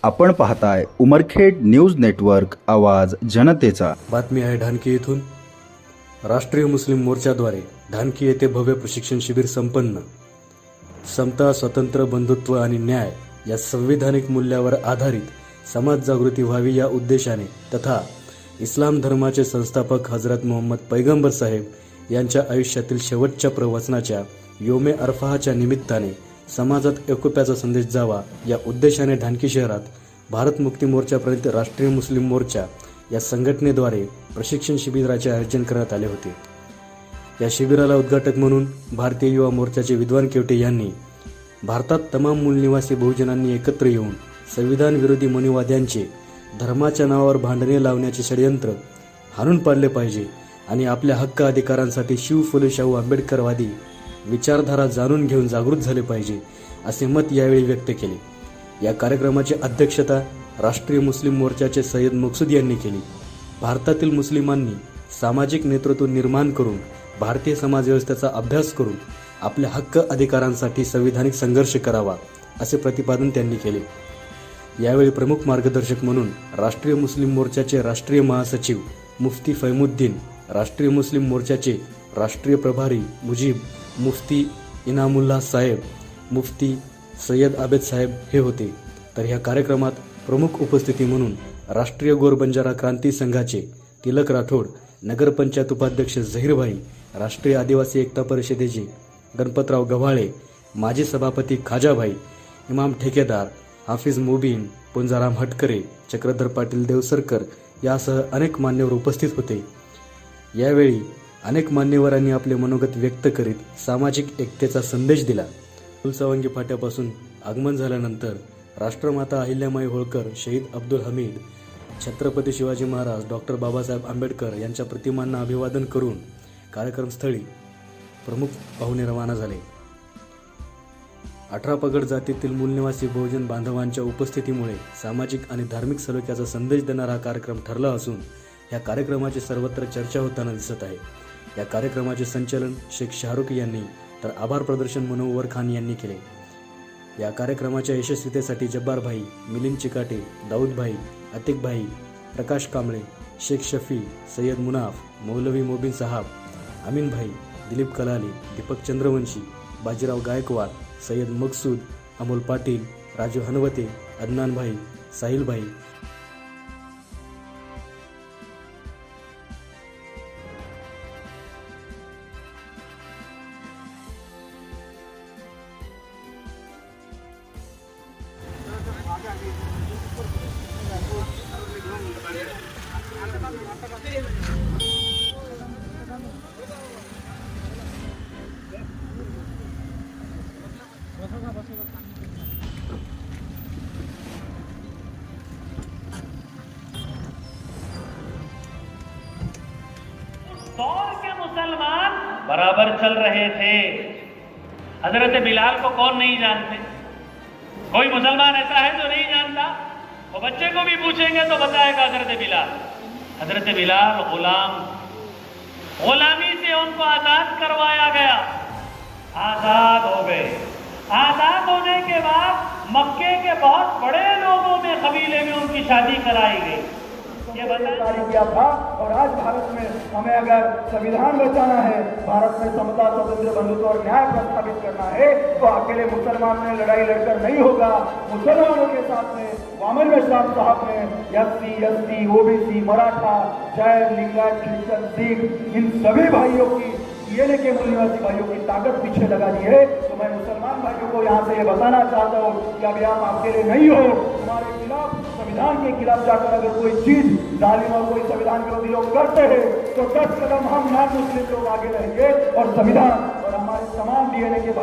आपण पाहताय Umarkhed news network, आवाज जनतेचा। बातमी आहे ढानकी येथून। राष्ट्रीय मुस्लिम मोर्चाद्वारे ढानकी येथे भव्य प्रशिक्षण शिबिर संपन्न। समता, स्वातंत्र्य, बंधुत्व आणि न्याय या संविधानिक मूल्यावर आधारित समाज जागृती व्हावी या उद्देशाने तथा इस्लाम धर्माचे संस्थापक हजरत मोहम्मद पैगंबर साहेब यांच्या आयुष्यातील शेवटच्या प्रवचनाच्या योमे अरफाच्या निमित्ताने समाजात एकोप्याचा संदेश जावा या उद्देशाने ढानकी शहरात भारत मुक्ती मोर्चापर्यंत राष्ट्रीय मुस्लिम मोर्चा या संघटनेद्वारे प्रशिक्षण शिबिराचे आयोजन करण्यात आले होते। या शिबिराला उद्घाटक म्हणून भारतीय युवा मोर्चाचे विद्वान केवटे यांनी भारतात तमाम मूलनिवासी बहुजनांनी एकत्र येऊन संविधान विरोधी मनुवाद्यांचे धर्माच्या नावावर भांडणे लावण्याचे षडयंत्र हाणून पाडले पाहिजे आणि आपल्या हक्क अधिकारांसाठी शिव फुले शाहू आंबेडकरवादी विचारधारा जाणून घेऊन जागृत झाले पाहिजे असे मत यावेळी व्यक्त केले। या कार्यक्रमाची अध्यक्षता राष्ट्रीय मुस्लिम मोर्चाचे सय्यद मकसूद यांनी केली। भारतातील मुस्लिमांनी सामाजिक नेतृत्व निर्माण करून भारतीय समाज व्यवस्थेचा अभ्यास करून आपल्या हक्क अधिकारांसाठी संविधानिक संघर्ष करावा असे प्रतिपादन त्यांनी केले। यावेळी प्रमुख मार्गदर्शक म्हणून राष्ट्रीय मुस्लिम मोर्चाचे राष्ट्रीय महासचिव मुफ्ती फैमुद्दीन, राष्ट्रीय मुस्लिम मोर्चाचे राष्ट्रीय प्रभारी मुजीब, मुफ्ती इनामुल्लाह साहेब, मुफ्ती सय्यद आबेद साहेब हे होते। तर ह्या कार्यक्रमात प्रमुख उपस्थिती म्हणून राष्ट्रीय गोर बंजारा क्रांती संघाचे तिलक राठोड, नगरपंचायत उपाध्यक्ष झहीरभाई, राष्ट्रीय आदिवासी एकता परिषदेचे गणपतराव गव्हाळे, माजी सभापती खाजाभाई, इमाम ठेकेदार हाफिज मुबीन, पुंजाराम हटकरे, चक्रधर पाटील देवसरकर यासह अनेक मान्यवर उपस्थित होते। यावेळी अनेक मान्यवरांनी आपले मनोगत व्यक्त करीत सामाजिक एकतेचा संदेश दिला। फुलसावंगी फाट्यापासून आगमन झाल्यानंतर राष्ट्रमाता अहिल्यामाई होळकर, शहीद अब्दुल हमीद, छत्रपती शिवाजी महाराज, डॉक्टर बाबासाहेब आंबेडकर यांच्या प्रतिमांना अभिवादन करून कार्यक्रमस्थळी प्रमुख पाहुणे रवाना झाले। 18 पगड जातीतील मूलनिवासी बहुजन बांधवांच्या उपस्थितीमुळे सामाजिक आणि धार्मिक सलोख्याचा संदेश देणारा हा कार्यक्रम ठरला असून या कार्यक्रमाची सर्वत्र चर्चा होताना दिसत आहे। या कार्यक्रमाचे संचालन शेख शाहरुख यांनी तर आभार प्रदर्शन मनोवर खान यांनी केले। या कार्यक्रमाच्या यशस्वीतेसाठी जब्बार भाई, मिलिंद चिकाटे, दाऊद भाई, अतिक भाई, प्रकाश कांबळे, शेख शफी, सय्यद मुनाफ, मौलवी मोबिन साहब, अमीन भाई, दिलीप कलाले, दीपक चंद्रवंशी, बाजीराव गायकवाड, सय्यद मकसूद, अमोल पाटील, राजू हनवते, अदनान भाई, साहिल भाई, दौर के मुसलमान बराबर चल रहे थे। हजरत बिलाल को कौन नहीं जानते? कोई मुसलमान ऐसा है जो नहीं जानता? वो बच्चे को भी पूछेंगे तो बताएगा हजरत बिलाल। हजरत बिलाल गुलामी से उनको आजाद करवाया गया, आजाद हो गए। आजाद होने के बाद मक्के के बहुत बड़े लोगों में कबीले में उनकी शादी कराई गई। ये जारी किया था। और आज भारत में हमें अगर संविधान बचाना है, भारत में समता, स्वतंत्र, बंधुत्व और न्याय प्रस्थापित करना है तो अकेले मुसलमान ने लड़ाई लड़कर नहीं होगा। मुसलमानों के साथ में वामन में साहब ने SC, ST, OBC, Maratha, Jain, Lingayat, Christian, Sikh in सभी भाइयों की डीएनए के मूलनिवासी भाइयों की ताकत पीछे लगा दी है। तो मैं मुसलमान भाइयों को यहाँ से ये बताना चाहता हूँ कि अभी आप अकेले नहीं हो। तुम्हारे खिलाफ, संविधान के खिलाफ जाकर अगर कोई चीज जालिम और कोई संविधान विरोधी लोग करते हैं तो 10 कदम हम नॉन मुस्लिम लोग आगे रहेंगे और संविधान और हमारे तमाम डीएनए के